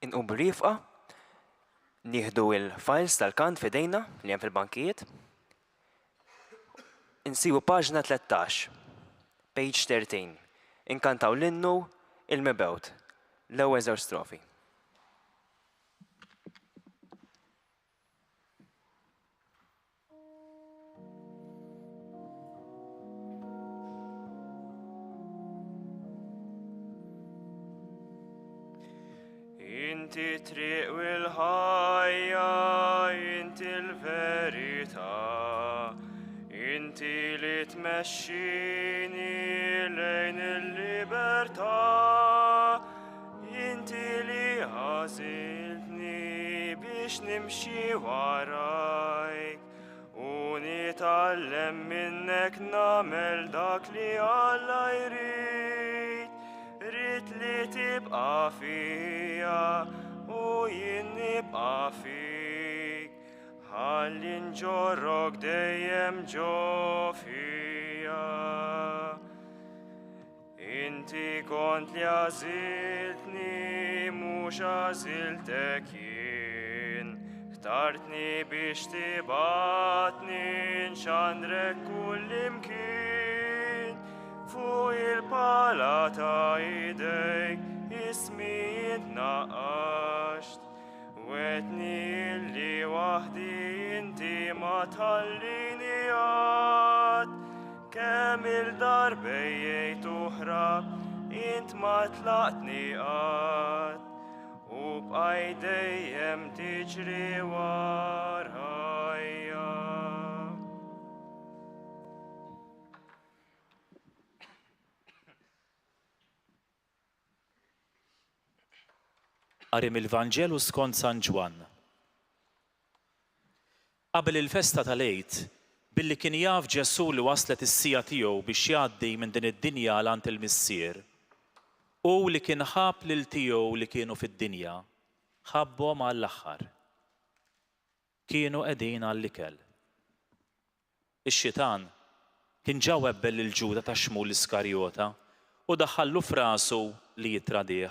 Inqum b'rifqa, nieħdu il-files tal-kant f'idejna li hemm fil-bankijiet. Insibu paġna 13, page 13. Inkantaw l-innu il-mebewt, l-ewwel żewġ strofi. Inti triq u l-ħajja, inti l-verità, inti li tmexxini lejn il-libertà, inti li ħażiltni biex nimxi warajk u nitgħallem minnek nagħmel dak li Alla jrid. Rid li tibqa' fija u jien nibqa' fik, ħalli nġorrok dejjem ġo fija. Inti kont li għażiltni mhux għażiltek jien, ħtartni biex tibgħatni nxandrek kullimkien. Fuq il-pala ta' idejk ismi jitnaqqaxt, wetni li waħdi inti ma tħallini għad. Kemm il-darbejjejt uħrab int ma tlaqtni għad, u bqaj dejjem tiġri warajja. Qari mill-Vanġelu skont San Ġwan. Qabel il-festa tal-Għid, billi kien jaf Ġesu li waslet is-sija tiegħu biex jgħaddi minn din id-dinja għand il-missier, u li kien ħab lil tiegħu li kienu fid-dinja, ħabbhom għall-aħħar. Kienu qegħdin għall-ikel. Ix-xitan kien ġawebbel lil Ġuda ta' Xmul Iskarjota u daħħallu f'rasu li jitradih.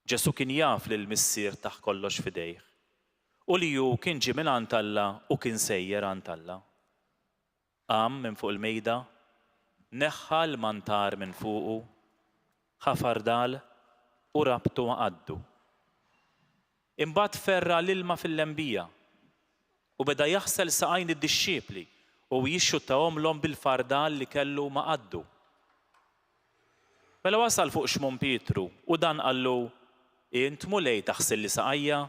Ġesu kien jaf li l-missier taħ kollox fidejh u li ju kien ġi minn għand Alla u kien sejjer għand Alla. Qam minn fuq il-mejda, neħħa l-mantar minn fuqu, ħafar dal u rabtu għaddu. Imbagħad ferra l-ilma fil-lembija u beda jaħsel saqajn id-dixxiepli u jixxuttahomlhom bil-fardal li kellu ma' għaddu. Mela wasal fuq Xmon Pietru u dan qallu: Int mulej taħsel li saqajja?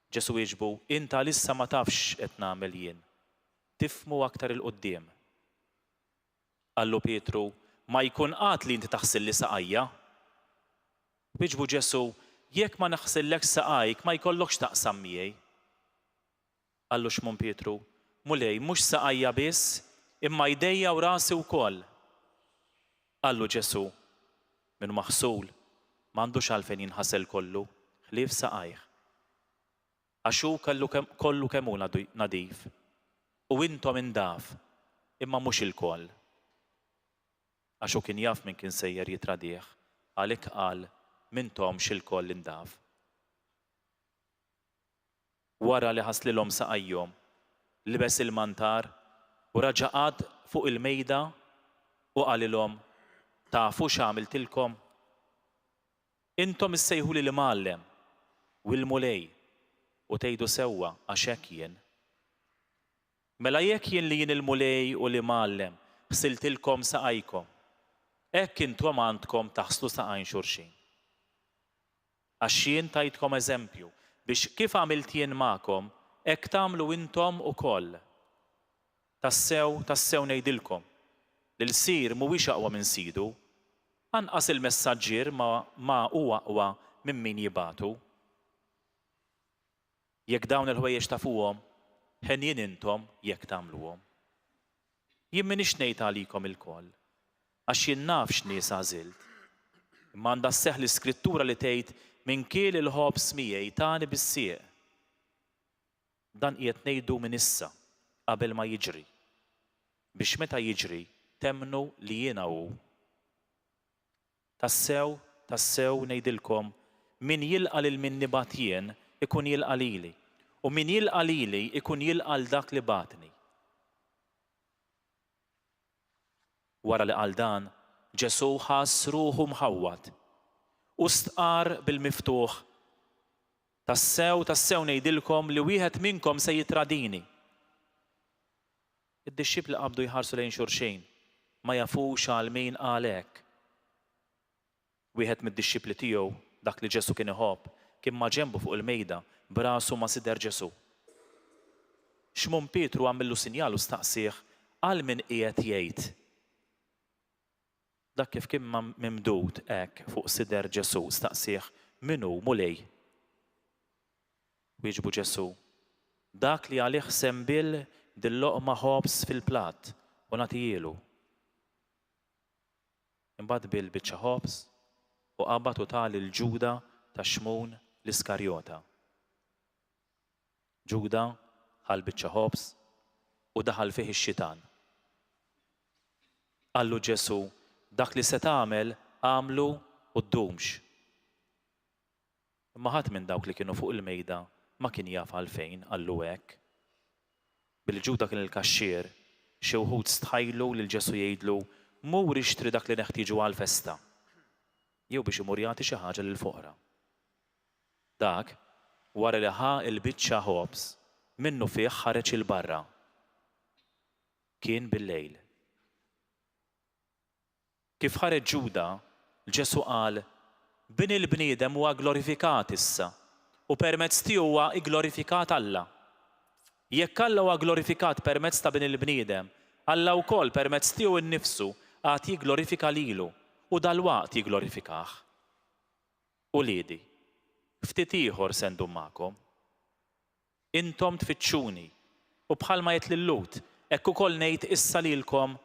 Ġesu jieġbu: Inta lissa ma tafx qed nagħmel jien. Tifmu aktar il-qudiem. Qallu Pietru: Ma jkun qatt li inti taħsel li saqajja? Wieġbu Ġesu: Jekk ma naħsillek saqajk ma jkollokx taqsam miegħi. Qallu Xmon Pietru: Mulej mhux saqajja biss, imma jdejja u rasi wkoll. Qallu Ġesu: Min maħsul m'għandux għalfejn jinħasel kollu, ħlief saqajh. Għax hu kollu kemm hu nadif, u intom indaf, imma mhux il-koll. Għax hu kien jaf min kien sejjer jitradih, għalhekk qal m'intomx il-koll indaf. Wara li ħaslilhom saqajjhom, libes il-mantar u raġa' qagħad fuq il-mejda u qalilhom: Tafu x'għamiltilkom? Intom issejħuli li Mgħallem u l-mulej u tgħidu sewwa għax hekk jien. Mela jekk jien li jien il-mulej u li Mgħallem ħsiltilkom saqajkom, hekk intom għandkom taħslu saqajn xulxin. Għax jien tajtkom eżempju biex kif għamilt jien magħkom hekk tagħmlu intom ukoll. Tassew ngħidilkom li l-sir mhuwiex aqwa minn sidu, anqas il-messaġġier ma huwa aqwa minn min jibagħtu. Jekk dawn il-ħwejjeġ tafuhom, ħenjin intom jekk tagħmluhom. Jien m'iniex ngħid għalikom ilkoll, għax jien naf x'nies għażilt. Imma għandha sseħħ l-Iskrittura li tgħid: Min kiel il-ħobs miegħi tani bis-sieq. Dan qiegħed ngħidu minn issa qabel ma jiġri, biex meta jiġri temnu li jiena hu. Tassew tassew ngħidilkom min jilqa' lil min nibgħat jien ikun jilqa' lili, u min jilqa' lili ikun jilqa' l dak li bagħtni. Wara li qal dan, Ġesu ħass ruħu mħawwad u stqar bil-miftuħ: tassew ngħidilkom li wieħed minnkom se jitradini. Id-dixxipli qabdu jħarsu lejn xulxin, ma jafux għal min qal hekk. Wieħed mid-dixxipli tiegħu, dak li Ġesu kien iħobb, kien ma' ġenbu fuq il-mejda b'rasu ma' sider Ġesu. Xmon Pietru għamillu sinjal u staqsih għal min qiegħed jgħid. Dak kif kien mimdud hekk fuq sider Ġesu staqsih minnu mulej. Wieġbu Ġesu: dak li għalih sembil dil-loqma ħobs fil-platt u nagħtijielu. Imbagħad bil-biċċa ħobs u qabad u ta' lil Ġuda ta' Xmun l-Iskarjota. Ġuda ħal biċċa ħobs u daħal fih ix-xitan. Qallu Ġesu: dak li se tagħmel għamlu u ddumx. Imma ħadd minn dawk li kienu fuq il-mejda ma kien jaf għalfejn qallu hekk. Bil-Ġuda kien il-kaxxier, xi wħud stħajlu lil Ġesu jgħidlu mur ixtri dak li neħtieġu għall-festa, jew biex imur jagħti xi ħaġa lill-foqra. Dak wara li ħa l-biċċa ħobs minnu fih ħareġ il-barra. Kien bil-lejl. Kif ħareġ Ġuda, Ġesu qal: bin il-bniedem huwa glorifikat issa u permezz tiegħu huwa glorifikat Alla. Jekk Alla huwa glorifikat permezz ta' bin il-bniedem, Alla wkoll permezz tiegħu innifsu għad jigglorifika lilu u dalwaqt jigglorifikah. Uliedi, ftit ieħor se ndum magħkom. Intom tfittxuni u bħalma jgħid lill-Lut hekk ukoll ngħid issa lilkom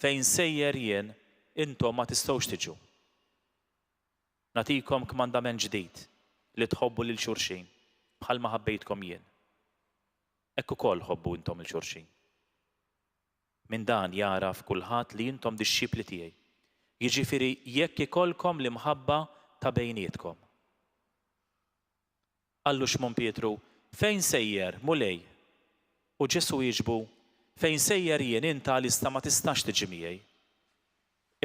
fejn sejjer jien intom ma tistgħux tiġu. Nagħtikom kmandament ġdid li tħobbu lil xulxin bħalma ħabbejtkom jien. Hekk ukoll ħobbu intom lil xulxin. Min dan jaraf kulħadd li intom dixxipli tiegħi. Jiġifieri jekk ikollkom l-imħabba ta' bejnietkom. Qallu Xmon Pietru: fejn sejjer mulej? U Ġesu jieġbu: fejn sejjer jien inta għalissa ma tistax tiġi miegħi,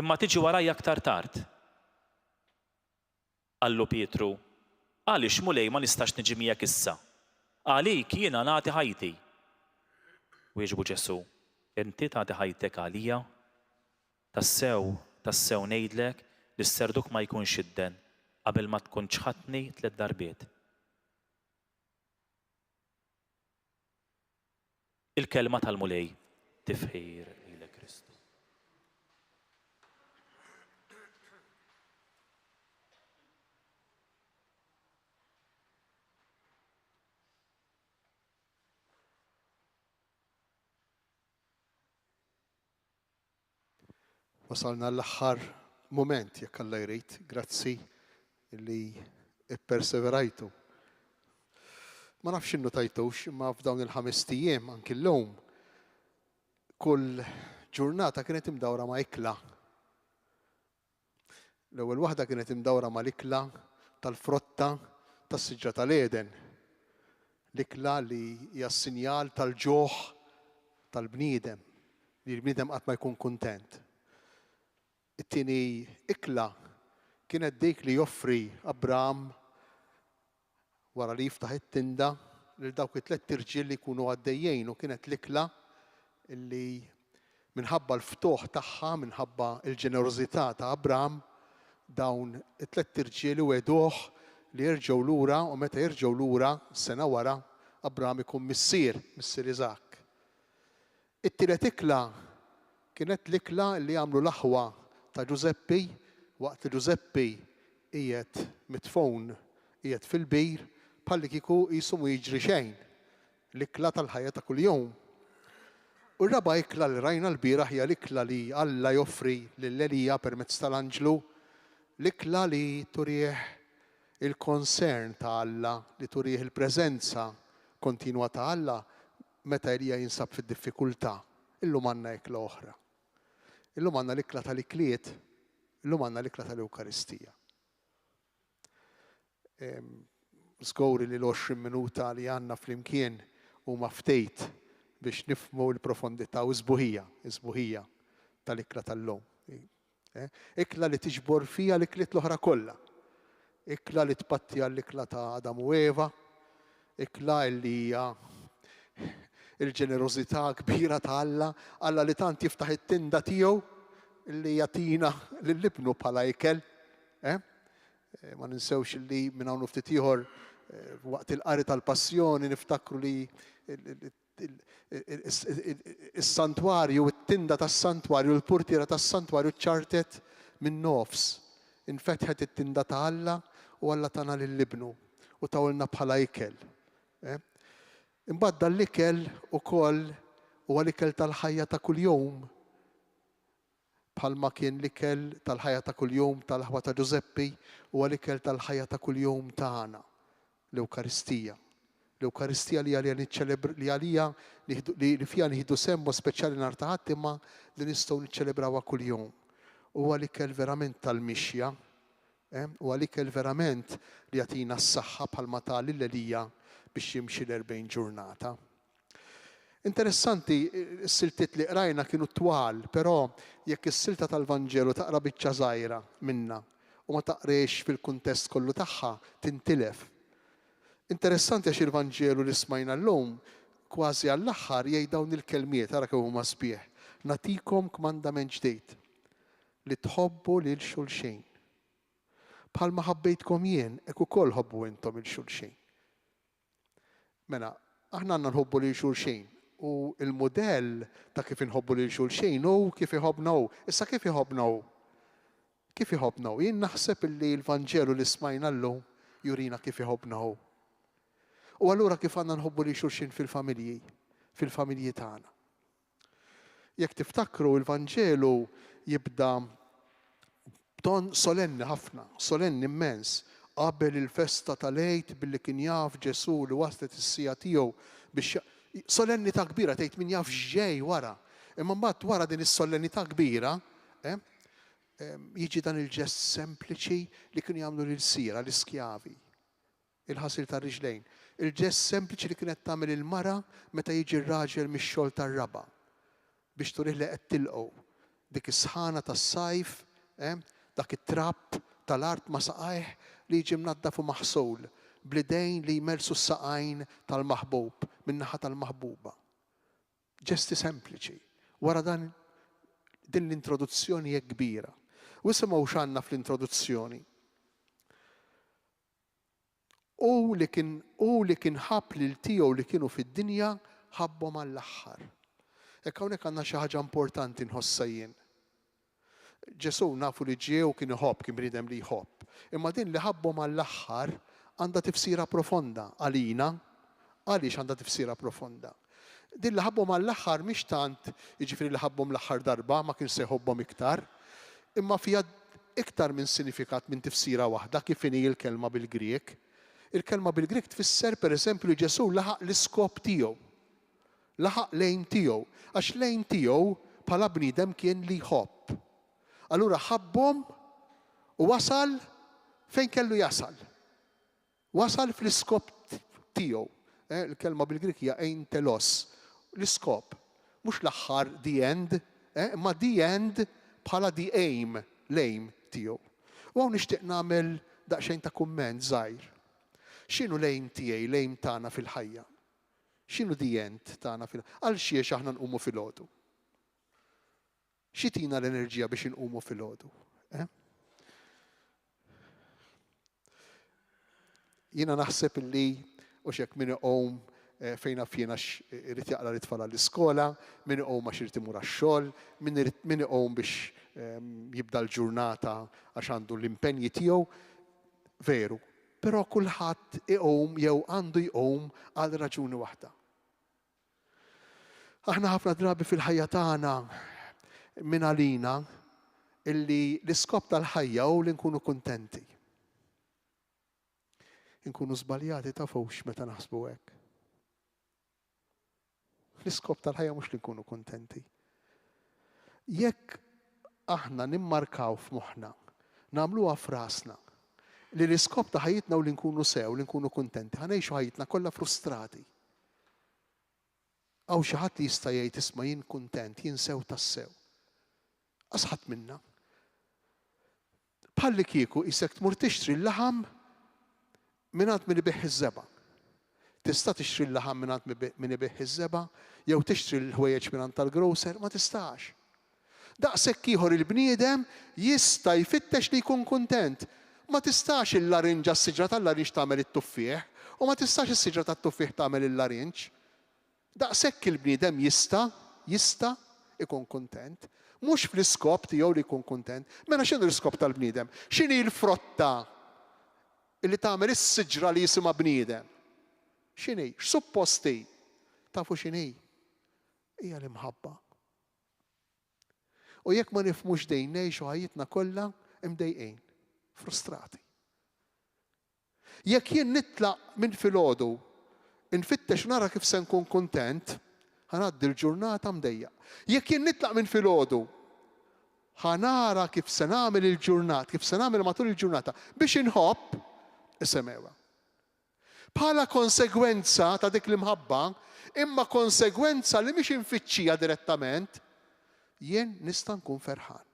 imma tiġi warajja aktar tard. Qallu Pietru: għaliex mulej ma nistax niġi miegħek issa? Għalik jiena nagħti ħajti. Wieġbu Ġesu: inti tagħti ħajtek għalija? Tassew ngħidlek li s-serduk ma jkunx idden qabel ma tkun ċħadni 3 darbiet. Il-kelma tal-mulej tifħir lilek Kristu. Wasalna l-aħħar moment jekk Alla jrid, grazzi li ipperseverajtu. Ma nafx innu tajtux, imma f'dawn il-5 ijiem anki l-lum kull ġurnata kienet imdawra ma' ikla. L-ewwel waħda kienet imdawra ma' l-ikla tal-frotta tas-siġra tal-Eden. L-ikla li hija sinjal tal-ġoħ tal-bniedem, li l-bniedem qatt ma jkun kuntent. It-tieni ikla kienet dik li joffri Abraham wara li jiftaħ it-tinda lil dawk it-3 irġiel li jkunu għaddejjejn, u kienet l-ikla illi minħabba l-ftuħ tagħha, minħabba l-ġenerożità ta' Abraham, dawn it-3 irġiel weduh li jerġgħu lura, u meta jerġgħu lura sena wara Abraham ikun missier Iżak. It-tielet ikla kienet l-ikla li għamlu l-aħwa ta' Ġuseppi waqt li Ġuseppi qiegħed mitfun qiegħed fil-bir bħalli kieku qisu mu jiġri xejn. L-ikla tal-ħajja ta' kuljum. U r-raba' ikla li rajna l-bieraħ hija l-ikla li Alla joffri lil-Elija permezz tal-Anġlu, l-ikla li turih il-konsern ta' Alla, li turih il-preżenza kontinwa ta' Alla meta Elija jinsab fid-diffikultà. Illum għandna ikla oħra. Illum għandna l-ikla tal-ikliet, illum għandna l-ikla tal-Ewkaristija. Żguri li l-20 minuta li għandna flimkien huma ftejt biex nifhmu l-profondità u żbuħija tal-ikla tal-lum. Ikla li tiġbor fija l-ikliet l-oħra kollha. Ikla li tpattija l-ikla ta' Adam u Eva, ikla li hija il-ġenerożità kbira ta' Alla li tant jiftaħ it-tinda tiegħu li jagħtina lill-ibnu bħala ikel. Ma ninsewx li minn hawn ftit ieħor waqt il-qari tal-Passjoni niftakru li is-santwarju, it-tinda tas-santwarju, l-purtiera tas-santwarju ċartet minn nofs. Infetħet it-tinda ta' Alla u Alla tana lill-ibnu u tawilna bħala ikel. Imbagħad dal-ikel ukoll huwa l-ikel tal-ħajja ta' kuljum. Bħalma kien l-ikel tal-ħajja ta' kuljum tal-ħwa ta' Giuseppi huwa l-ikel tal-ħajja ta' kuljum tagħna, l-Ewkaristija. L-Ewkaristija li għalija li fija nieħdu semmu speċjali nhar ta' Ħadd imma li nistgħu niċċelebrawha kuljum. Huwa l-ikel verament tal-mixja, huwa l-ikel verament li jagħtina s-saħħa bħalma ta' l-Elija biex jimxi l-40 ġurnata. Interessanti, s-siltiet li qrajna kienu twal, però jekk is-silta tal-Vanġelu taqra biċċa żgħira minna u ma taqrex fil-kuntest kollu tagħha tintilef. Interessanti għax il-Vanġelu li smajna llum kważi għall-aħħar jgħid dawn il-kelmiet ara kemm huma sbieħ. Nagħtikom kmandament ġdid li tħobbu lil xulxejn. Bħalma ħabbejtkom jien, hekk ukoll ħobbu intom il-xulxejn. Mela, aħna għandna nħobbu lil xulxejn u l-mudell ta' kif inħobbu lil xulxejn hu kif iħobbna hu. Issa kif iħobbna hu? Kif iħobbna hu? Jien naħseb li l-Vanġelu li smajna llum jurina kif iħobbna hu. U allura kif għandna nħobbu lil xulxejn fil-familji tagħna. Jekk tiftakru l-Vanġelu jibda b'ton solenni ħafna, solenni immens, qabel il-festa tal-Għid billi kien jaf Ġesu li waslet is-sija tiegħu biex solennità kbira tgħid min jaf x'ġej wara. Imma mbagħad wara din is-solennità kbira jiġi dan il-ġest sempliċi li kienu jagħmlu lil-sira l-iskjavi, il-ħasil tar-riġlejn. Il-ġest sempliċi li kienet tagħmel il-mara meta jiġi r-raġel mix-xogħol tar-raba biex turih li qed tilqgħu dik is-sħana tas-sajf, dak it-trapp tal-art ma saqajh li jiġi mnaddafu maħsul bl-idejn li jmersu s-saqajn tal-maħbub min-naħa tal-maħbuba. Ġesti sempliċi. Wara dan din l-introduzzjoni hekk kbira. U isimgħu x'għandna fl-introduzzjoni. U li kien ħabb lil tiegħu li kienu fid-dinja ħabbhom għall-aħħar. Hekk hawnhekk għandna xi ħaġa importanti nħossha jien. Ġesu nafu li ġiew kien iħobb, kien bniedem li jħobb. Imma din li ħabbhom għall-aħħar għandha tifsira profonda għalina. Għaliex għandha tifsira profonda? Din li ħabbhom għall-aħħar mhix tant jiġifieri li ħabbhom l-aħħar darba ma kien se jħobbhom iktar, imma fiha iktar minn sinifikat minn tifsira waħda kif inhi l-kelma bil-Griek. Il-kelma bil-Griek tfisser pereżempju li Ġesu laħaq l-iskop tiegħu. Laħaq l-għejn tiegħu, għax l-għejn tiegħu bħala bniedem kien li jħobb. Allura ħabbhom u wasal fejn kellu jasal. Wasal fl-iskop tiegħu. Il-kelma bil-Grik hija ein telos, l-iskop. Mhux l-aħħar the end, imma the end bħala the aim, l-aim tiegħu. U hawn nixtieq nagħmel daqsxejn ta' kumment żgħir. X'inhu l-aim tiegħi, l-aim tagħna fil-ħajja? X'inhu the end tagħna fil-ħajja? Għal xiex aħna nqumu filgħodu? Xitina l-enerġija biex inqumu filgħodu? Jiena naħseb illi u x'hekk min iqom fejn fjena irid jaqra l-itfal għall-iskola, min iqom għax irid imur għax-xogħol, min iqom biex jibda l-ġurnata għax għandu l-impenji tiegħu, veru. Però kulħadd iqom jew għandu jqom għal raġuni waħda. Aħna ħafna drabi fil-ħajja tagħna minn għalina illi l-iskop tal-ħajja u li nkunu kuntenti. Nkunu żbaljati ta' fawx meta naħsbu hekk. L-iskop tal-ħajja mhux li nkunu kuntenti. Jekk aħna nimmarkaw f'moħħna, nagħmluha f'rasna li l-iskop ta' ħajjitna u li nkunu sew, li nkunu kuntenti, ħanejxu ħajjitna kollha frustrati. Għaw xi ħadd li jista' jgħid isma' jien kuntent, jien sew tas-sew. Asħat minna. Bħalli kieku isek tmur tixtri l-laħam mingħand min ibiħ iż-żeba'. Tista' tixtri l-laħam mingħand min ibiħ iż-żeba' jew tixtri l-ħwejjeġ mingħand tal-grocer, ma tistax. Daqshekk ieħor il-bniedem jista' jfittex li jkun kuntent. Ma tistax il-larinġ għas-siġra tal-larinġ tagħmel it-tuffieħ u ma tistax is-siġra tat-tuffieħ tagħmel il-larinġ. Daqshekk il-bniedem jista' ikun kuntent. Mhux fl-iskop tiegħu li jkun kuntent. Mela x'inhu l-iskop tal-bniedem? X'inhi l-frotta li tagħmel is-siġra li jisimha bniedem? X'inhi? X'suppost hi? Tafu x'inhi? Hija l-imħabba. U jekk ma nifhmux dejn ngħixu ħajjitna kollha imdejqin, frustrati. Jekk jien nitlaq minn filgħodu infittex nara kif se nkun kuntent, ħanaddi l-ġurnata mdejjaq. Jekk jien nitlaq minn filgħodu, ħanara kif se nagħmel il-ġurnata, kif se nagħmel matul il-ġurnata biex inħobb isemgħuha. Bħala konsegwenza ta' dik l-imħabba, imma konsegwenza li mhix infittxija direttament, jien nista' nkun ferħan.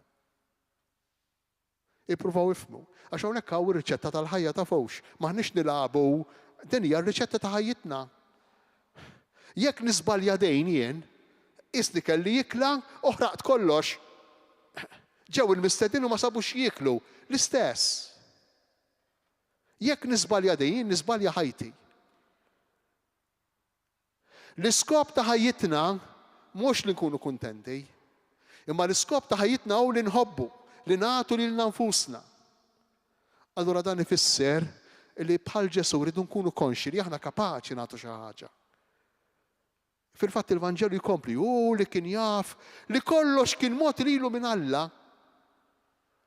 Ippruvaw ifhmu, għax hawnhekk hawn ir-riċetta tal-ħajja ta' fawx, maħniex nilagħbu, din hija r-riċetta ta' ħajjitna. Jekk nisbalja dejn jien, isni kelli jikla, oħraqt kollox. Ġew il-mistedin u ma sabux jiklu, l-istess. Jekk nisbalja dejn, nisbalja ħajti. L-iskop ta' ħajjitna mhux li nkunu kuntenti, imma l-iskop ta' ħajjitna hu li nħobbu, li nagħtu lilna nfusna. Allura dan ifisser li bħal Ġesu rridu nkunu konxi li aħna kapaċi nagħtu xi ħaġa. Fil-fatt il-Vanġelu jkompli, li kien jaf li kollox kien mod lilu minn Alla,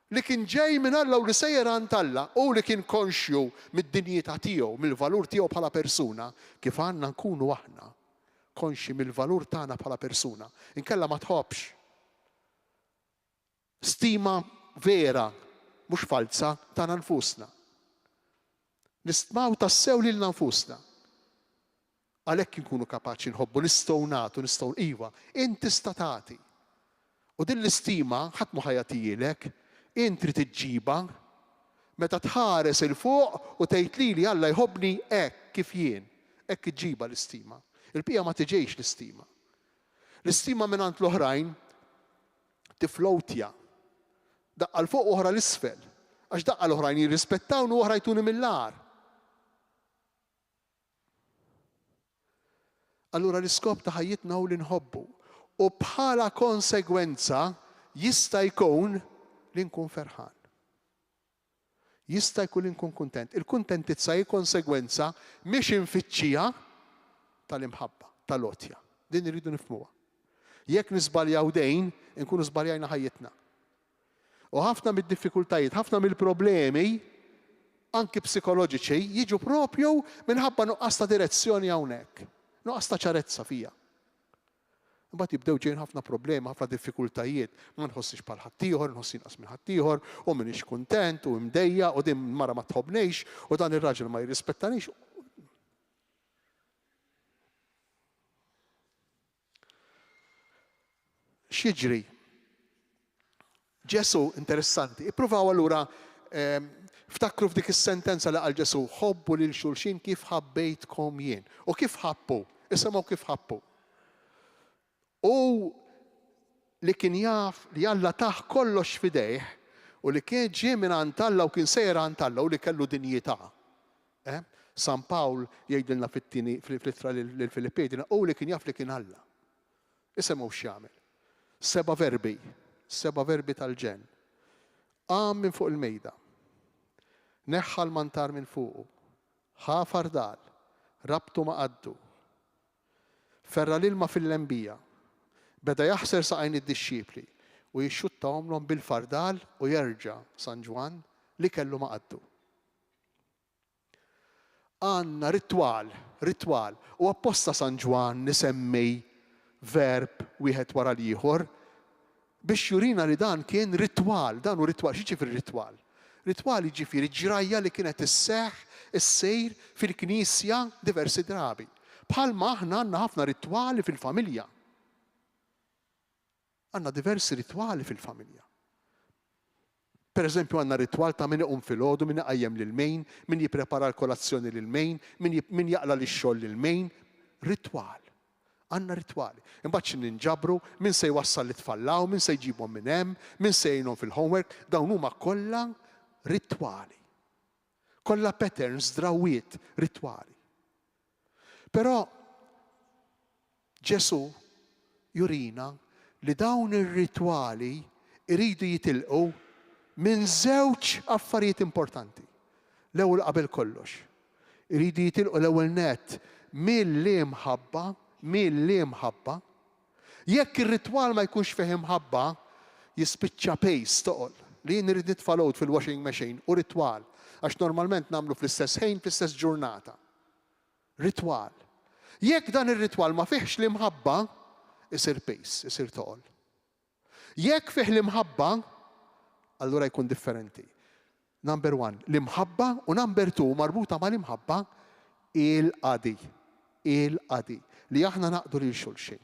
li kien ġej minn Alla u li sejjer għand Alla, u li kien konxju mid-dinjità tiegħu, mill-valur tiegħu bħala persuna, kif għandna nkunu aħna konxi mill-valur tagħna bħala persuna. Inkella ma tħobbx. Stima vera, mhux falsa, tagħna nfusna. Nistmaw tassew lilna nfusna. Għalhekk inkunu kapaċi nħobbu, nistgħu nagħtu, nistgħu iva, inti tista' tagħti. U din l-istima ħadd mhu ħajatijilek, inti trid tiġġiba meta tħares il fuq u tgħid lili Alla jħobbni hekk kif jien, hekk iġġiba l-istima. Il-bqija ma tiġejx l-istima. L-istima mingħand l-oħrajn tiflowtja. Daqqa l-fuq oħra l-isfel, għax daqqa l-oħrajn jirrispettawni u oħra jtuni mill-għar. Allura l-iskop ta' ħajjitna hu li nħobbu. U bħala konsegwenza jista' jkun li nkun ferħan. Jista' jkun li nkun kuntent. Il-kuntentizza hi konsegwenza mhix infittxija tal-imħabba, tal-għotja. Din iridu nifhmuha. Jekk nisbaljaw dejn, nkunu żbaljajna ħajjitna. U ħafna mid-diffikultajiet, ħafna mill-problemi, anki psikoloġiċi, jiġu propju minħabba nuqqas ta' direzzjoni hawnhekk. Nuqqas ta' ċarezza fija. Imbagħad jibdew ġejjin ħafna problemi, ħafna diffikultajiet. Ma nħossix bħal ħaddieħor, nħossi inqas minn ħaddieħor, u m'iniex kuntent u mdejja u din mara ma tħobbnejx u dan ir-raġel ma jirrispettanix. X'jiġri? Ġesu interessanti. Ippruvaw allura ftakru f'dik is-sentenza li qal Ġesu, ħobbu lil xulxin kif ħabbejtkom jien. U kif ħabbu? Isimgħu kif ħabbu. U li kien jaf li Alla taħ kollox fidejh u li kien ġie minn għand Alla u kien sejjer għand Alla u li kellu dinjità. San Pawl jgħidilna fl-ittra lill-Filippej u li kien jaf li kien Alla. Isimgħu x'jagħmel. 7 verbi tal-ġen. Qam minn fuq il-mejda. Neħħa l-mantar minn fuqu. ħa fardal. Rabtu ma' qaddu. Ferra l-ilma fil-lembija. Beda jaħser saqajn id-dixxipli u jixxuttahomlhom bil-fardal u jerġa' San Ġwan li kellu ma' qaddu. Għandna ritwal. U apposta San Ġwan nisemmi verb wieħed wara l-ieħor biex jurina li dan kien ritwal, dan hu ritwal, xi ġifieri ritwal? Ritwali ġifieri ġrajja li kienet issejr fil-Knisja diversi drabi. Bħalma aħna għandna ħafna ritwali fil-familja. Għandna diversi ritwali fil-familja. Per eżempju għandna ritwal ta' min iqum filgħodu, min iqajjem lil-mejn, min jipprepara l-kolazzjoni lil-mejn, min jaqla lix-xogħol lil-mejn. Ritwal. Għandna ritwali. Imbagħad xi ninġabru, min se jwassal l-itfallaw, min se jġibhom minn hemm, min se jgħinhom fil-homework, dawn huma kollha ritwali. Kollha patterns, drawiet, ritwali. Però Ġesu jurina li dawn ir-ritwali iridu jitilqu minn żewġ affarijiet importanti. L-ewwel qabel kollox. Iridu jitilqu l-ewwel nett mill-imħabba. Jekk ir-ritwal ma jkunx fih imħabba, jispiċċa pejs toqol. Li jien irid nitfa' load fil-washing machine u ritwal. Għax normalment nagħmlu fl-istess ħin, fl-istess ġurnata. Ritwal. Jekk dan ir-ritwal ma fihx l-imħabba, isir pejs, isir toqol. Jekk fih l-imħabba, allura jkun differenti. Number 1, l-imħabba, u number 2 marbuta mal-imħabba il-qadi. Il-qadi. Li aħna naqdu lil xulxin.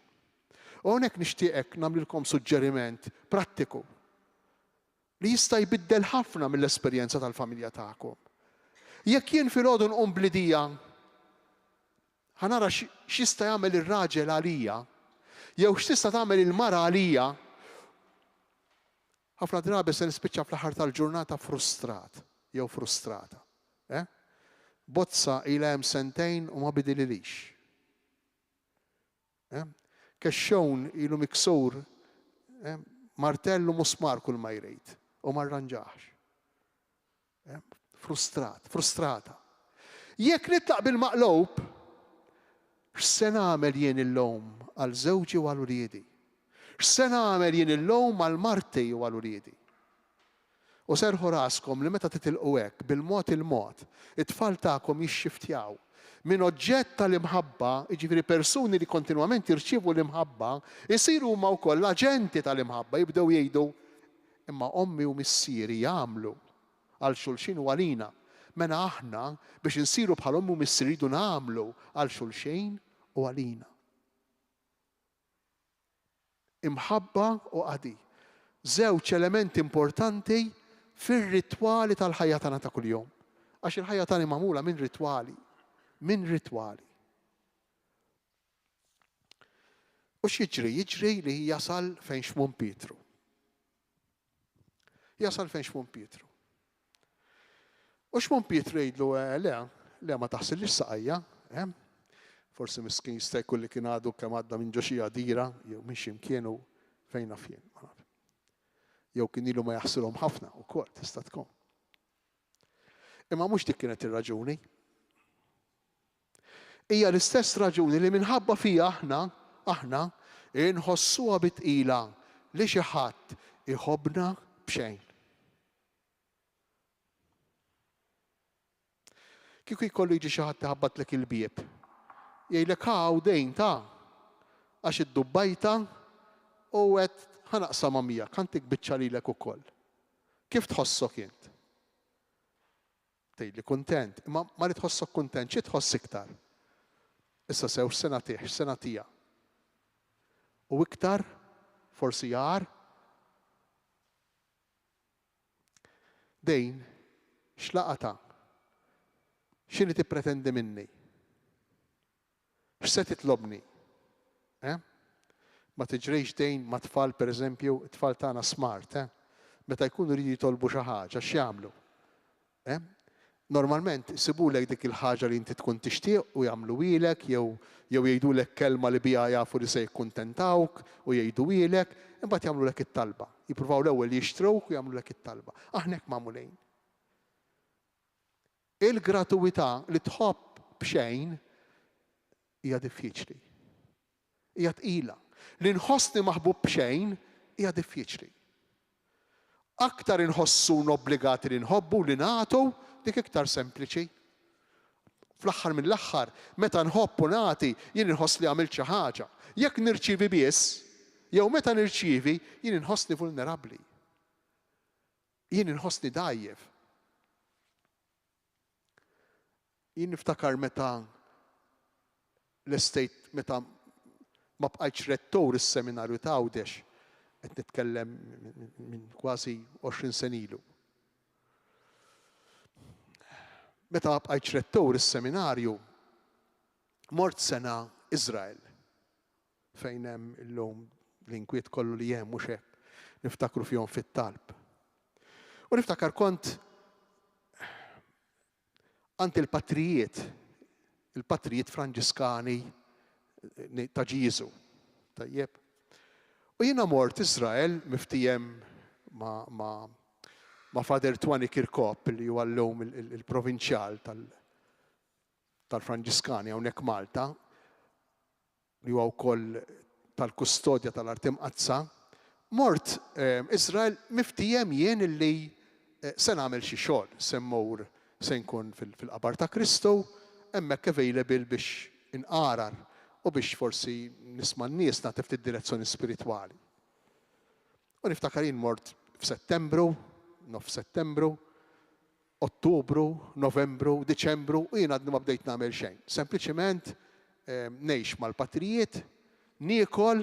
U hawnhekk nixtieqek nagħmlilkom suġġeriment prattiku li jista' jbiddel ħafna mill-esperjenza tal-familja tagħkom. Jekk jien filgħodu nqum blidija, ħanara x'jista' jagħmel ir-raġel għalija, jew x'tista' tagħmel il-mara għalija, ħafna drabi se nispiċċa fl-aħħar tal-ġurnata frustrat jew frustrata. Bozza ilha hemm sentejn u ma bidililix. Kexxon ilu miksur, martellu musmar kull ma jrid u ma rranġax. Frustrata. Jekk nitlaq bil-maqlub, x'se nagħmel jien illum għal żewġi u għal uliedi? X'se nagħmel jien illum għal marti u għal uliedi? U serħu raskom li meta titilqu hekk bil-mod il-mod, it-tfal tagħkom jixxiftjaw minn oġġett tal-imħabba, jiġifieri persuni li kontinwament jirċievu l-imħabba, isiru huma wkoll aġenti tal-imħabba, jibdew jgħidu imma ommi u missieri jagħmlu għal xulxin u għalina. Mela aħna biex insiru bħal ommi u missieri jridu nagħmlu għal xulxin u għalina. Imħabba u qadi. Żewġ elementi importanti fir-ritwali tal-ħajja tagħna ta' kuljum. Għax il-ħajja tagħna magħmula minn ritwali. U x'jiġri? Jiġri li jasal fejn xmum Pietru. U xmum Pietru jgħidlu le ma taħsillix saqajja, forsi miskin jista' jkun li kien għadu kemm għadda minn ġoxija dira, jew minn x'imkienu fejn naf jien. Jew kien ilu ma jaħsilhom ħafna wkoll tista' tkun. Imma mhux dik kienet ir-raġuni. Hija l-istess raġuni li minħabba fija aħna inħossuha bitqila li xi ħadd iħobbna b'xejn. Kieku jkollu jiġi xi ħadd iħabbatlek il-bieb. Jgħidlek hawn dejn ta' għax iddubbajta u qed ħanaqsam ma' miegħek, ħantik biċċa lilek ukoll. Kif tħossok int? Tgħidli kuntent, imma ma li tħossok kuntent, xi tħoss iktar? Issa sew sena tija. U iktar, forsi jar. Dejn, x'laqata? X'inhi tippretendi minni? X'se titlobni? Ma tiġrejx dejn ma' tfal pereżempju, it-tfal tagħna smart, meta jkunu jridu jitolbu xi ħaġa, x'jagħmlu? Normalment isibulek dik il-ħaġa li inti tkun tixtieq u jagħmlu ilek jew jgħidulek kelma li biha jafu li se jikkuntentawk u jgħidu ilek, imbagħad jagħmlulek it-talba. Jippruvaw l-ewwel jixtrewk u jagħmlulek it-talba. Aħna hekk magħmulejn. Il-gratuità li tħobb b'xejn hija diffiċli. Hija tqila. Li nħossni maħbub b'xejn hija diffiċli. Aktar inħossun obbligati li nħobbu li nagħtu, dik iktar sempliċi. Fl-aħħar mill-aħħar, meta nħobbu nagħti, jien inħoss li għamilt xi ħaġa. Jekk nirċievi biss, jew meta nirċievi, jien inħossni vulnerabbli. Jien inħossni dgħajjef. Jien niftakar meta l-estate meta ma bqajtx rettur is-seminarju ta' Għawdex, qed nitkellem minn kważi 20 sen ilu. Meta ma bqajtx rettur is-seminarju, mort sena Iżrael fejn hemm illum l-inkwiet kollu li hemm mhux hekk, niftakru fihom fit-talb. U niftakar kont għand il-patrijiet Franġiskani ta' Ġiesu. Tajjeb. U jiena mort Iżrael miftijem ma' Father Twani Kirkop li huwa llum il-provinċjal tal-Franġiskani hawnhekk Malta, li huwa wkoll tal-kustodja tal-Artim Qazza. Mort Iżrael miftijem jien illi se nagħmel xi xogħol, semmur se nkun fil-qabar ta' Kristu, hemmhekk available biex inqarar u biex forsi nisma' n-nies nagħti ftit direzzjoni spiritwali. U niftakar jien mort f'Settembru, nof Settembru, Ottubru, Novembru, Diċembru u jien għadni ma bdejt nagħmel xejn. Sempliċement ngħix mal-patrijiet, niekol,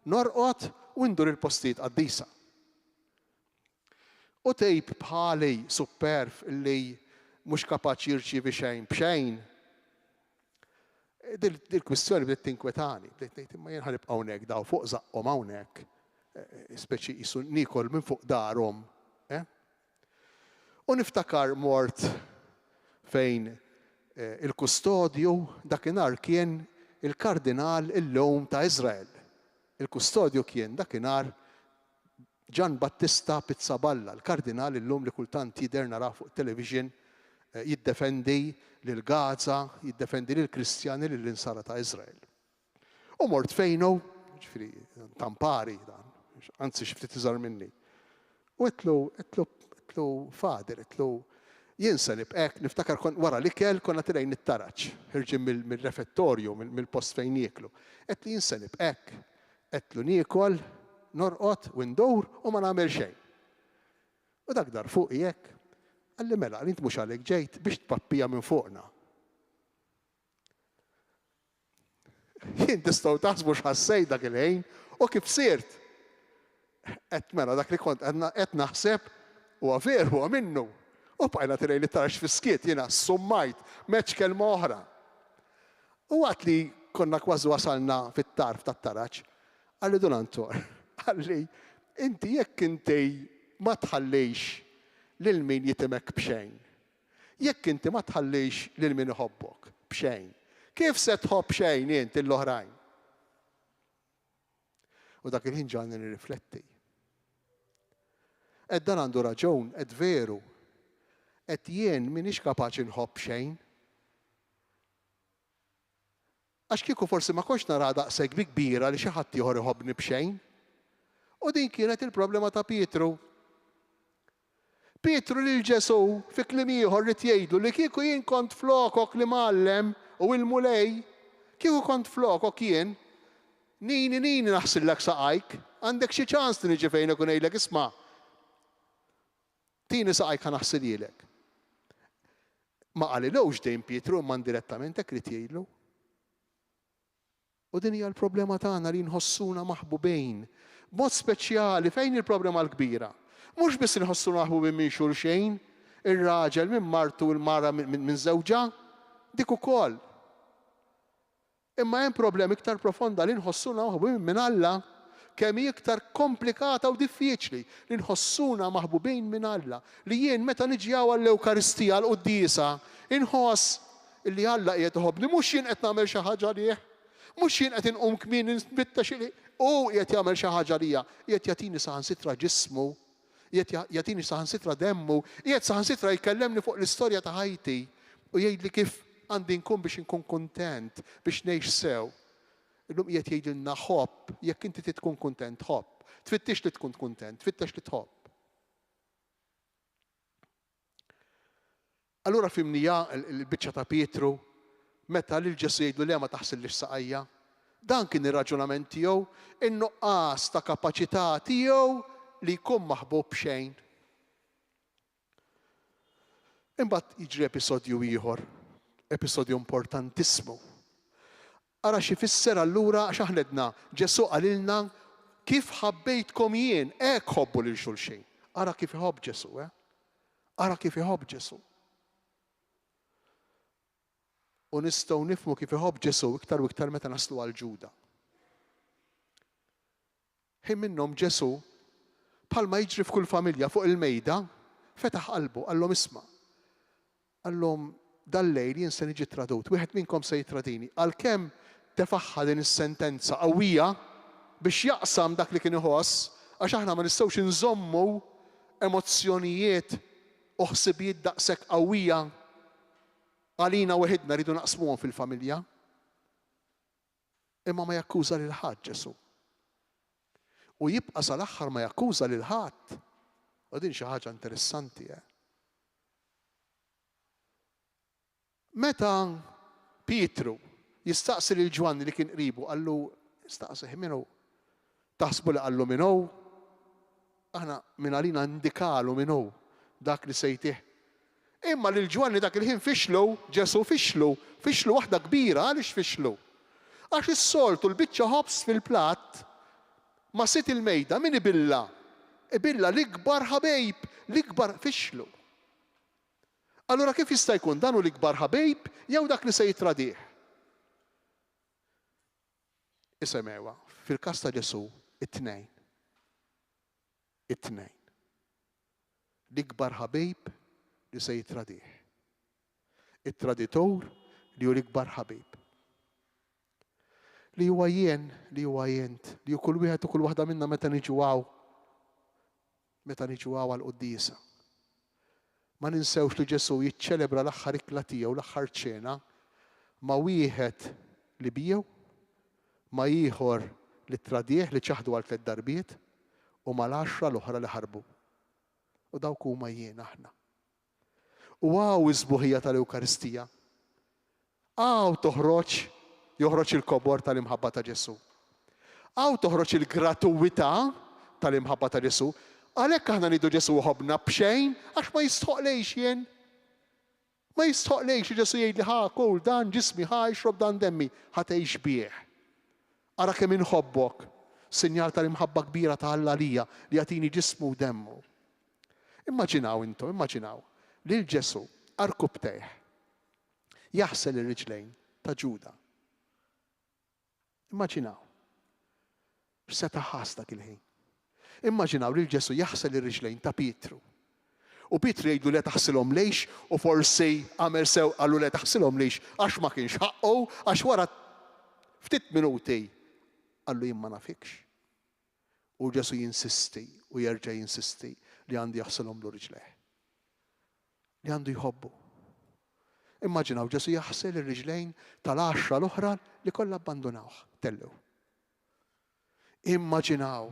norqod u ndur il-postijiet qaddisa. U tejb bħali superf li mhux kapaċi jirċievi xejn b'xejn. Dil-kwistjoni bdiet tinkwetani, bdiet ngħid imma jien ħanibqa' hawnhekk daw fuq żaqhom hawnhekk, speċi qisu niekol minn fuq darhom. U niftakar mort fejn il-kustodju dakinhar kien il-kardinal illum ta' Iżrael. Il-kustodju kien dakinhar Gian Battista Pizzaballa, l-kardinal illum li kultant jidher nara fuq television jiddefendi lil Gaza, jiddefendi lil Kristjani lill-insara ta' Iżrael. U mort fejnu, ġifieri Tampari dan, anzi xi ftit iżgħar minni. U qedlu Fader, qedlu jien se nibqek, niftakar wara l-ikel konna tilejn nittaraċ, ħirġin mill-refettorju, mill-post fejn nieklu. Qedlu jien se nibqek, qedlu niekol, norqod u ndur u ma nagħmel xejn. U dak dar fuq jekk, għalli mela, int mhux għalhekk ġejt biex tpappija minn fuqna. Jien tistgħu taħsbu x'ħassejt dak il-ħin u kif sirt. Qed mela dak li kont qed naħseb huwa veru huwa minnu. U bqajna tilejn nittarax fis-skiet jiena summajt m'hemm kelma oħra. U waqt li konna kważi wasalna fit-tarf tat-taraċ, għalli Donantor, għalli, inti jekk inti ma tħallix lil min jitimek b'xejn. Jekk inti ma tħallix lil min iħobbok b'xejn. Kif se tħobb xejn inti l-oħrajn? U dak il-ħin ġalni nirrifletti. Ed dan għandu raġun, ed veru, ed jien minix kapaċi nħobb xejn. Għax kieku forsi ma konx nara daqshekk bi kbira li xi ħadd ieħor iħobbni b'xejn. U din kienet il-problema ta' Pietru. Pietru lil Ġesu fi kliem ieħor rid jgħidu li kieku jien kont flokok li mallem u il-mulej, kieku kont flokok jien, nini naħsillek saqajk, għandek xi ċans li niġi fejn ikun ngħidlek isma'. Tini saqajk ħanaħsililek. Ma qalilewx dejjem Pietru imma direttament hekk rid jgħidlu. U din hija l-problema tagħna li nħossuna maħbubejn. B'mod speċjali fejn il-problema l-kbira. Mhux biss nħossuna maħbubin minn xulxejn, ir-raġel minn martu u l-mara minn żewġa, dik ukoll. Imma hemm problemi iktar profonda li nħossuna maħbubin minn Alla, kemm hi iktar komplikata u diffiċli li nħossuna maħbubin minn Alla. Li jien meta niġi għall-Ewkaristija l-Qudiesa, inħoss illi Alla qiegħed iħobbni mhux jien qed nagħmel xi ħaġa lih. Mhux jien qed inqum kmien nbittax li u qiegħed jagħmel xi ħaġa lija, qiegħed jagħtini saħansitra ġismu, qiegħed jagħtini saħansitra demmu, qiegħed saħansitra jkellemni fuq l-istorja ta' ħajti u jgħidli kif għandi nkun biex inkun kuntent biex ngħix sew. Illum qiegħed jgħidilna ħobb, jekk inti trid tkun kuntent ħobb, tfittix li tkun kuntent, tfittex li tħobb. Allura fimnija l-biċċa ta' Pietru meta lil Ġesu jgħidlu le ma taħsillix saqajja. Dan kien ir-raġunament tiegħu, in-nuqqas ta' kapaċità tiegħu li jkun maħbub b'xejn. Imbagħad jiġri episodju ieħor episodju importantissimu. Ara xi fisser allura għax aħna edna Ġesu qalilna kif ħabbejtkom jien, hekk ħobbu lil xulxin. Ara kif iħobb Ġesu, Ara kif iħobb Ġesu. U nistgħu nifhmu kif iħobb Ġesu iktar u iktar meta naslu għal Ġuda. Ħin minnhom Ġesu bħalma jiġri f'kull familja fuq il-mejda fetaħ qalbu, qallhom isma'. Qallhom dal-lejl jien se niġi tradut, wieħed minnkom se jitradini. Għalkemm tefaħħa din is-sentenza qawwija biex jaqsam dak li kien iħoss, għax aħna ma nistgħux inżommu emozzjonijiet u ħsibijiet daqshekk qawwija għalina weħidna rridu naqsmuhom fil-familja. Imma ma jakkuża lil ħadd Ġesu. U jibqa' sal-aħħar ma jakkuża lil ħadd. U din xi ħaġa interessanti. Meta Pietru jistaqsi lil Ġwanni li kien qribu, qallu staqsi minnu taħsbu li qallu minnu, aħna minn għalina indikalu minnu dak li sejtih. Imma lil Ġwanni dak il-ħin fixlu, Ġesu fixlu waħda kbira, għaliex fixlu? Għax is-soltu l-biċċa ħobs fil-platt ma sit il-mejda min ibilla? Ibilla l-ikbar ħabejb, l-ikbar fixlu. Allura kif jista' jkun dan hu l-ikbar ħabejb jew dak li se jitradih? Isemgħuha, fil-każ ta' Ġesu it-tnejn. It-tnejn. L-ikbar ħabejb li se jitradih. It-traditur li hu l-ikbar ħabib. Li huwa jien, li huwa jent, li hu kull wieħed u kull waħda minna meta niġu għall-qudiesa. Ma ninsewx li Ġesu jiċċelebra l-aħħar ikla tiegħu, l-aħħar ċena ma wieħed li bijew, ma ieħor li tradieh li ċaħdu għal 3 darbiet u mal-10 l-oħra li ħarbu. U dawk huma jien aħna. U għaw iżbuħija tal-Ewkaristija. Għaw joħroġ il-kobor tal-imħabba ta' Ġesu. Għaw toħroġ il-gratuwità tal-imħabba ta' Ġesu. Għalhekk aħna nidu Ġesu ħobna b'xejn għax ma jistħoqlejx jien. Ma jistħoqlejx Ġesu jgħidli kull dan ġismi jxrob dan demmi ħatgħix bih. Ara kemm inħobbok, sinjal tal-imħabba kbira ta' Alla lija li jagħtini ġismu u demmu. Immaġinaw lil Ġesu arkub tejh jaħsel ir-riġlejn ta' Ġuda. Immaġinaw x'seta' ħass dak il-ħin. Immaġinaw lil Ġesu jaħsel ir-riġlejn ta' Pietru. U Pietru jgħidu li taħsilhom lejx u forsi għamel sew qalu li taħsilhom lejx għax ma kienx ħaqqu għax wara ftit minuti qallu jien ma nafikx. U Ġesu jinsisti u jerġa' jinsisti li għandu jaħsilhom lu riġlejh. Li għandu jħobbu. Immaġinaw Ġesu jaħsel ir-riġlejn tal-10 l-oħra li kollha abbandunawh, tellew. Immaġinaw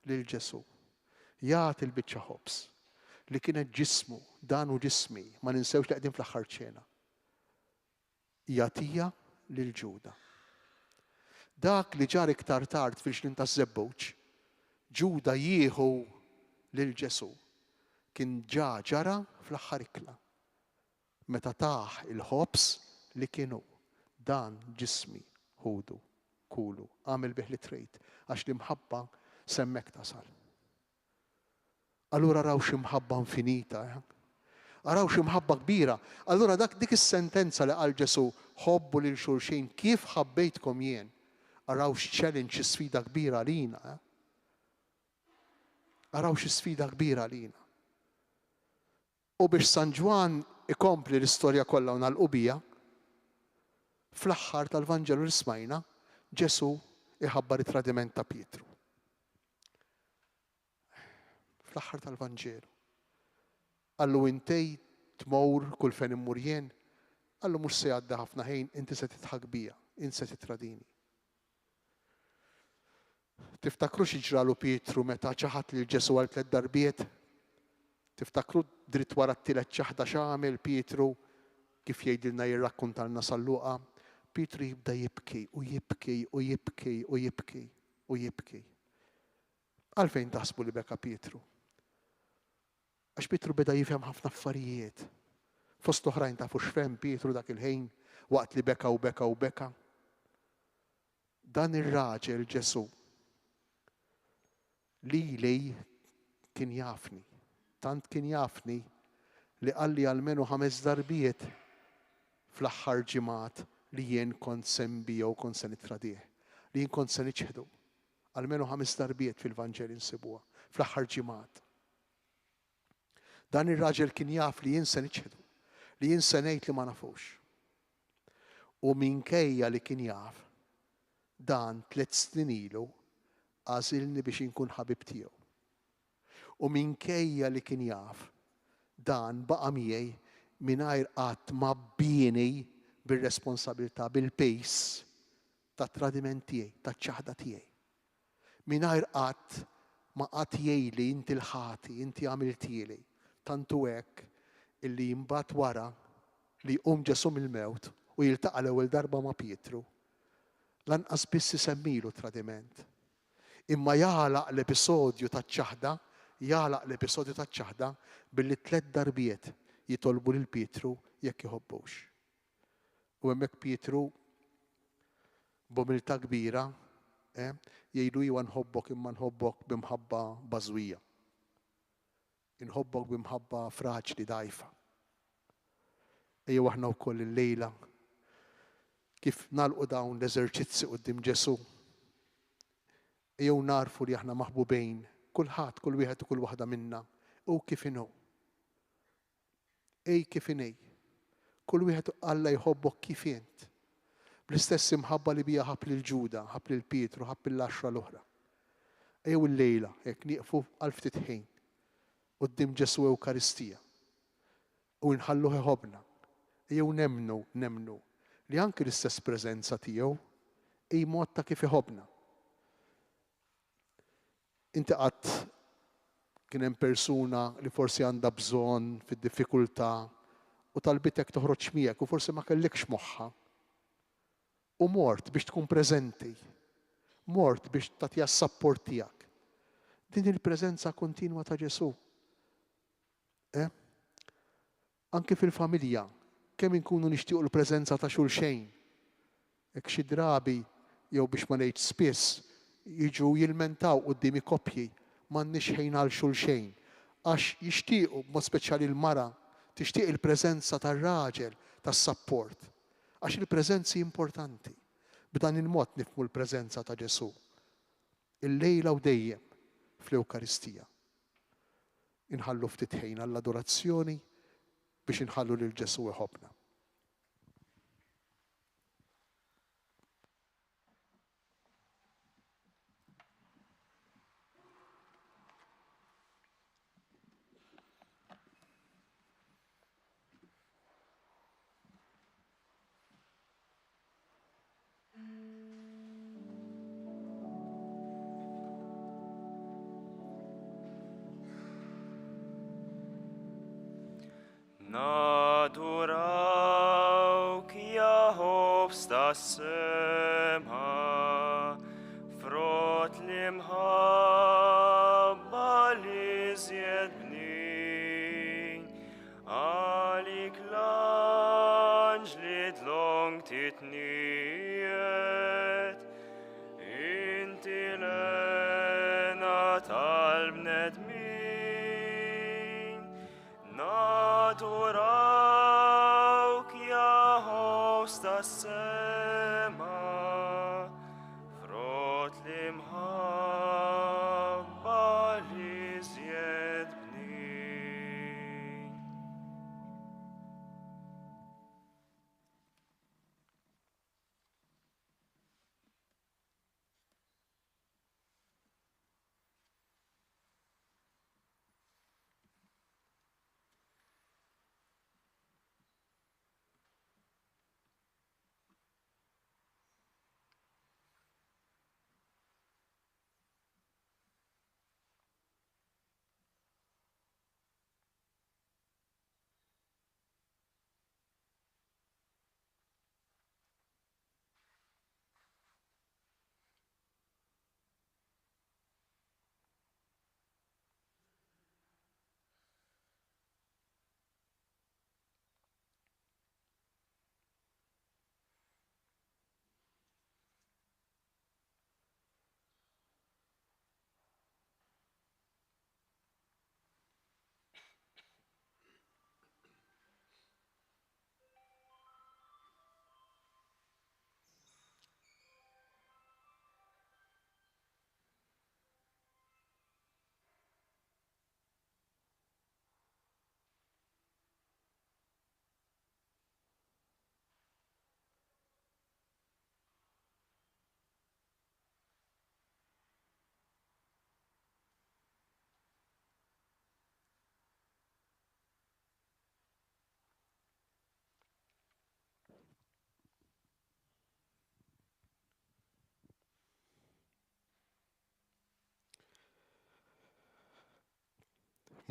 lil Ġesu jagħti l-biċċa ħobs li kienet ġismu, dan hu ġismi, ma ninsewx li qegħdin fl-aħħar ċena. Jagħtiha lil Ġuda. Dak li ġar iktar tard fil-xlin taż-żebbuġ, Ġuda jieħu lil Ġesu kien ġara fl-aħħar ikla. Meta taħ il-ħobs li kienu dan ġismi ħudu, kulu, għamil bih li trid, għax l-imħabba semmek tasal. Allura raw x'imħabba infinita, araw x'imħabba kbira. Allura dik is-sentenza li qal Ġesu ħobbu lil xulxin kif ħabbejtkom jien. Araw x'challenge x'sfida kbira lina. Araw x'sfida kbira lina. U biex San Ġwan ikompli l-istorja kollha u nagħlqu fl-aħħar tal-Vanġelu li smajna, Ġesu iħabbar it-tradiment ta' Pietru. Fl-aħħar tal-Vanġelu. Għallu intej tmur kull fejn immur jien, għallu mhux se jgħaddi ħafna ħin, inti se titħak bija, inti se titradini. Tiftakru x'ġralu Pietru meta ċaħat lil Ġesu għal 3 darbiet? Tiftakru dritt wara t-tielet ċaħda x'għamel Pietru kif jgħidilna jirrakkuntalna sal-Luqa? Pietru jibda jibki u jibki u jibki u jibki u jibki. Għalfejn taħsbu li beka Pietru? Għax Pietru beda jifhem ħafna affarijiet Fost oħrajn tafu x'fem Pietru dak il-ħin waqt li beka u beka u beka. Dan ir-raġel Ġesu li kien jafni. Tant kien jafni li qalli almenu 5 darbiet fl-aħħar ġimgħat li jien kont sembija u kont se nitradih. Li jien kont se niċħdu. Almenu 5 darbiet fil-Vanġel insibuha fl-aħħar ġimgħat. Dan ir-raġel kien jaf li jien se niċħdu, li jien se ngħid li ma nafux. U minkejja li kien jaf, dan 3 snin ilu għażilni biex inkun ħabib tiegħu. U minkejja li kien jaf, dan baqa' miegħi mingħajr qatt ma bbieni bir-responsabilità bil-pejs tat-tradiment tiegħi, taċ-ċaħda tiegħi. Mingħajr qatt ma qatt jgħidli inti l-ħati, inti għamiltieli. Tantu hekk illi jimbagħad wara li jqum Ġesu mill-mewt u jiltaqa' l-ewwel darba ma' Pietru, lanqas biss isemmilu tradiment. Imma jagħlaq l-episodju taċ-ċaħda billi 3 darbiet jitolbu lil Pietru jekk iħobbux. U hemmhekk Pietru b'umiltà kbira jgħidu iwa nħobbok imma nħobbok b'imħabba bażwija. Inħobbok b'imħabba fraġli dgħajfa. Ejjew aħna wkoll illejla kif nagħlqu dawn l-eżerċizzi quddiem Ġesu. Ejjew narfu li aħna maħbubejn, kulħadd, kull wieħed u kull waħda minna, u kif inhu. Ej kif inhi. Kull wieħed Alla jħobbok kif int. Bl-istess imħabba li bija ħab lil Ġuda, ħab lil Pietru, ħab lill-10 l-oħra. Ejjew illejla hekk nieqfu għal ftit ħin quddiem Ġesu Ewkaristija u nħalluh iħobbna. Ejjew nemnu li anke l-istess preżenza tiegħu hi mod ta' kif iħobbna. Inti qatt kien hemm persuna li forsi għandha bżonn fid-diffikultà u talbitek toħroġ miegħek u forsi ma kellikx moħħha. U mort biex tkun preżenti. Mort biex tagħtiha s-sapport tiegħek. Din il-preżenza kontinwa ta' Ġesu. Anke fil-familja, kemm inkunu nixtiequ l-preżenza ta' xulxejn. Hekk xi drabi jew biex ma ngħidx spiss jiġu jilmentaw quddiem koppji m'għandniex ħin għal xulxejn għax jixtiequ b'mod speċjali l-mara tixtieq il-preżenza tar-raġel tas-sapport. Għax il-preżenzi importanti. B'dan il-mod nifhmu l-preżenza ta' Ġesu. Il-lejla u dejjem fl-Ewkaristija. Inħallu ftit ħin għall-adorazzjoni biex inħallu lil Ġesu iħobbna. Nadurawk Jahobs tas-sema, frott l-imħabba li żjed bnin, għalik l-anġli dlong titniet, inti lena tal-bnedmin, naturawk Jahobs tas-sema, frott l-imħabba li żjed bnin.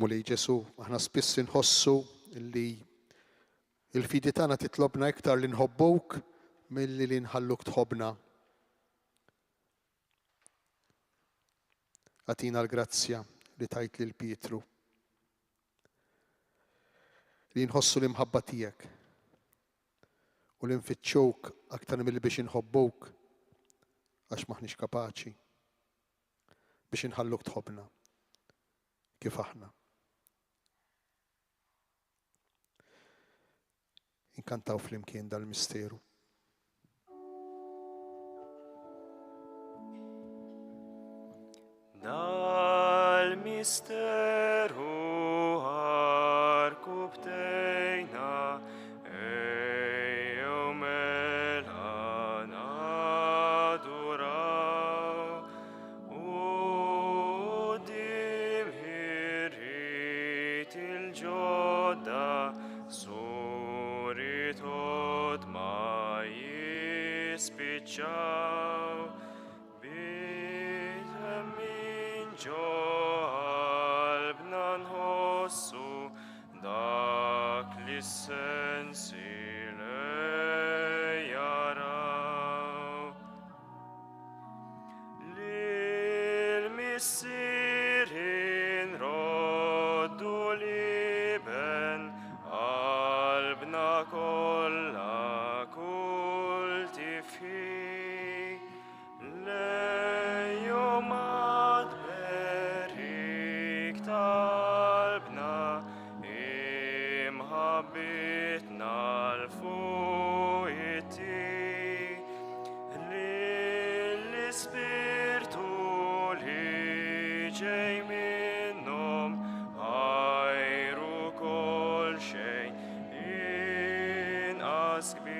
Mulej Ġesu, aħna spiss inħossu li il-fidi tagħna titlobna iktar li nħobbuk milli li nħalluk tħobbna. Għatina l-grazzja li tajt lil Pietru li nħossu l-imħabba tiegħek u li nfittxuk aktar milli biex inħobbuk għax maħniex kapaċi biex inħalluk tħobbna kif aħna. Inkantaw flimkien dal-misteru. Dal-misteru arku btejna ejjew mela naduraw qudiem ħirriet il-ġodda Tod ma jispiċċaw bidhem min ġo qalbna nħossu dak li sensi jaraw. Lil missierin roddu liben qalbna kollha kull tifhi lejhom adberik talbna imħabbitna l-fuqti lill-ispirtu li ġej minnhom ħajru kull xejn inqas kbir.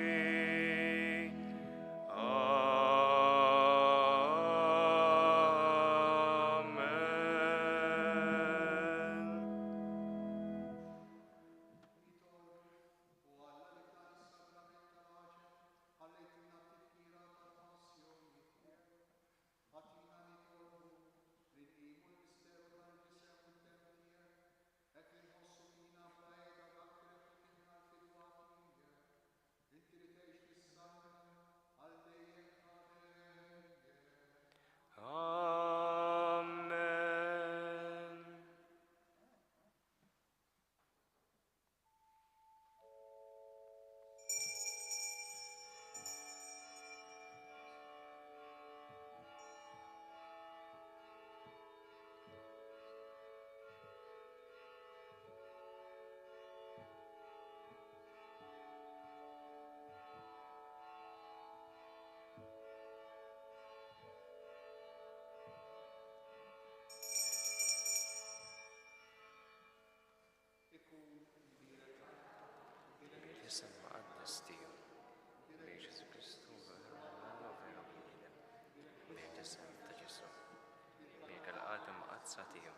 Isem maqaddas tiegħu bejn Ġesu Kristu vera bniedem. Bejn isem ta' Ġesu. Bejn il-qalb maqazza tiegħu.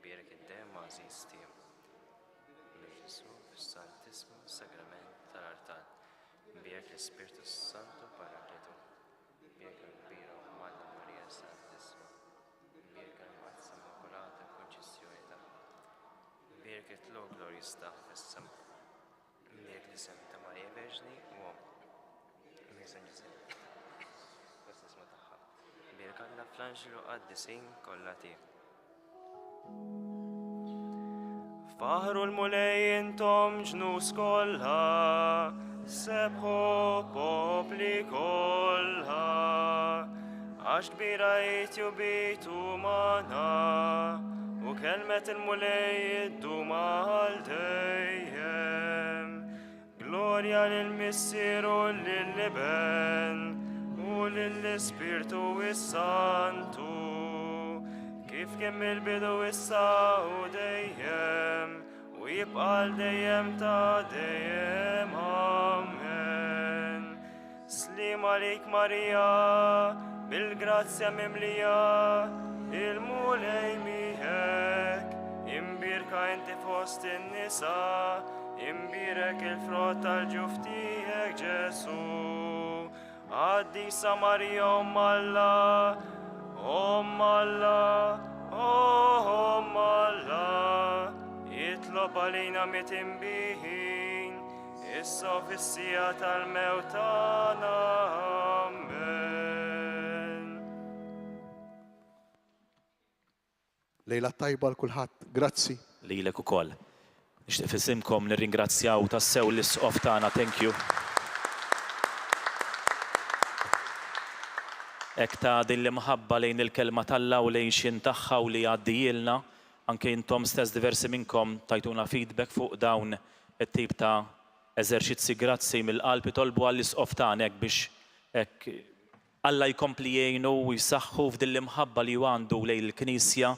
Bejn id-demm għażiż tiegħu. Bejn Ġesu fis-Santismu Sagrament tal-Artan. Bejn l-Ispirtu Santu Parakletu. Bejn il-Kbira Umana Marija Santissima. Bejn il-Mazza Immakolata Konċessjoni tagħha. Bejn it-Log Glorista fis-Sama. Bejk l-isem ta' Marija Verġni u Mejsan Ġisem. Bas-isma tagħha. Bejk Alla fl-Anġlu qaddisin kollha tiegħu. Faħru l-mulej intom ġnus kollha, sebħu popli kollha, għax kbira jitju bitu magħna, u kelmet il-mulej idduma għal dejjem. Glorja lill-Missieru lill-Liben u lill-Ispirtu is-Santu, kif kemm il-bidu issa u dejjem u jibqal dejjem ta' dejjem. Amen. Slim għalik Marija, bil-grazzja mimlija, il-mulej miegħek, imbirka inti fost in-nisa, imbirek il-frott tal-ġuf tiegħek Ġesu. Qaddisa Marija Umm Alla, Umm Alla, Umm Alla. mitin bihin, issa fissija tal-mewtana. Amen. Lejla tajba l-kulħadd. Grazzi. Lilek ukoll. Nixtieq fissimkom nirringrazzjaw tassew l-isqof tagħna, thank you. Hekk ta' din l-imħabba lejn il-kelma talla u lejn xin tagħha u li għaddijilna, anke intom stess diversi minnkom tajtuna feedback fuq dawn it-tip ta' eżerċizzi, grazzi mill-qalb tolbu għall-isqof tagħna biex hekk Alla jkompli jgħinu u jsaħħu f'din l-imħabba li għandu lejn il-Knisja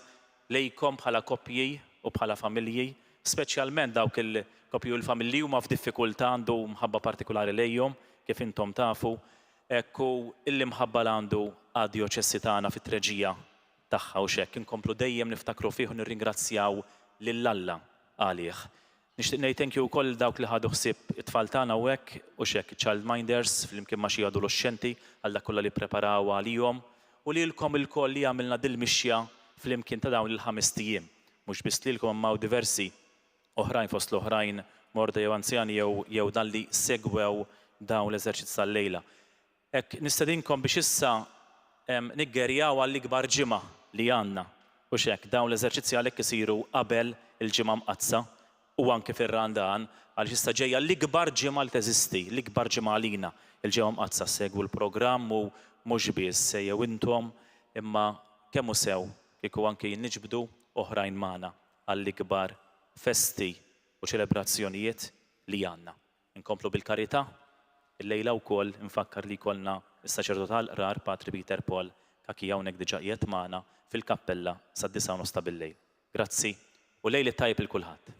lejkom bħala koppji u bħala familji, speċjalment dawk il-koppji u l-familji huma f'diffikultà għandu mħabba partikolari lejhom, kif intom tafu, ekku l-imħabba l għandu għad-dioċessi tagħna fit-treġija tagħha u xekk inkomplu dejjem niftakru fih u nirringrazzjaw lill-Alla għalih. Nixtieq ngħid thank you wkoll dawk li ħadu ħsieb it-tfal tagħna u hekk u xekk childminders flimkien ma' xi adolescenti għal dak kollha li preparaw għalihom u lilkom ilkoll li għamilna dil-mixja flimkien ta' dawn il-5 ijiem. Mhux biss lilkom imma diversi oħrajn fost l-oħrajn morda jew anzjani jew dan li segwew dawn l-eżerċizz tal-lejla. Hekk nistedinkom biex issa niggerjaw għall-ikbar ġimgħa li għandna u xekk dawn l-eżerċizzi għalhekk isiru qabel il-ġimgħa mqazza u anke fir-Randan għaliex issa ġejja l-ikbar ġimgħa li teżisti, l-ikbar ġimgħa għalina il-ġimgħa mqazza segwu l-programm u mhux biss jew intom imma kemm hu sew kieku anke jinniġbdu oħrajn magħna għall-ikbar festi u ċelebrazzjonijiet li għandna. Inkomplu bil-karità, il-lejla wkoll infakkar li jkollna is-saċerdot tal-qrar Patri Peter Paul kaki hawnhekk diġà qiegħed magħna fil-kappella sad-9:30 bil-lejl. Grazzi u lejli tajb il-kulħadd.